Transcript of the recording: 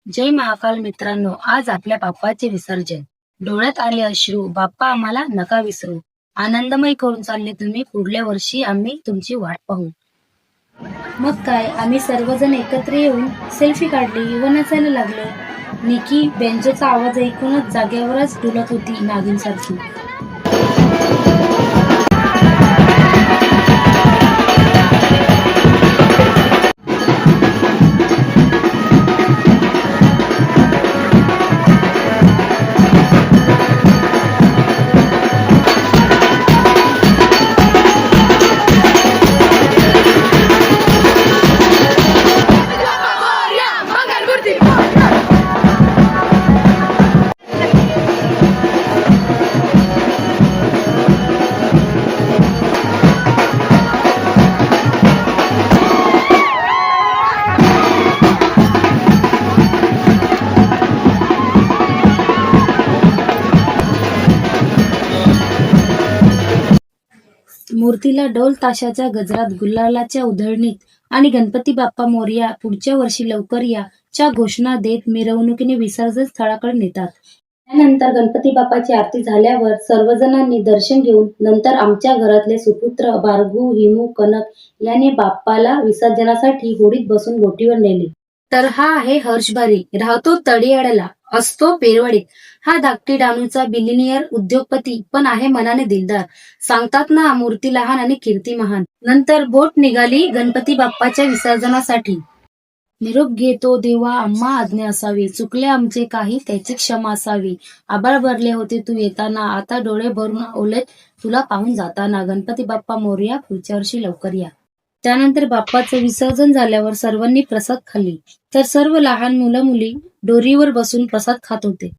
जय महाकाल मित्रांनो, आज आपल्या बाप्पाचे विसर्जन. डोळ्यात आले अश्रू, बाप्पा आम्हाला नका विसरू. आनंदमय करून चालले तुम्ही, पुढल्या वर्षी आम्ही तुमची वाट पाहू. मग काय, आम्ही सर्वजण एकत्र येऊन सेल्फी काढली व नाचायला लागलो. निकी बेंजोचा आवाज ऐकूनच जागेवरच डुलत होती नागिनसारखी. मूर्तीला डोल ताशाच्या गजरात, गुलालाच्या उधळणीत आणि गणपती बाप्पा मोरया पुढच्या वर्षी लवकर या च्या घोषणा देत मिरवणुकीने विसर्जन स्थळाकडे नेतात. त्यानंतर गणपती बाप्पाची आरती झाल्यावर सर्वजणांनी दर्शन घेऊन नंतर आमच्या घरातले सुपुत्र बारगू, हिमू, कनक याने बाप्पाला विसर्जनासाठी होडीत बसून बोटीवर नेले. तर हा आहे हर्षभारी, राहतो तळीयाळला, असतो पेरवाडीत. हा धाकटी डानूचा बिलिनियर उद्योगपती, पण आहे मनाने दिलदार. सांगतात ना, मूर्ती लहान आणि कीर्ती महान. नंतर बोट निघाली गणपती बाप्पाच्या विसर्जनासाठी. निरोप घेतो देवा, आम्हा आज्ञा असावी. चुकले आमचे काही, त्याची क्षमा असावी. आभाळ भरले होते तू येताना, आता डोळे भरून ओलेत तुला पाहून जाताना. गणपती बाप्पा मोरया पुढच्या वर्षी लवकर या. त्यानंतर बाप्पाचं विसर्जन झाल्यावर सर्वांनी प्रसाद खाल्ली. तर सर्व लहान मुलं मुली दोरीवर बसून प्रसाद खात होते.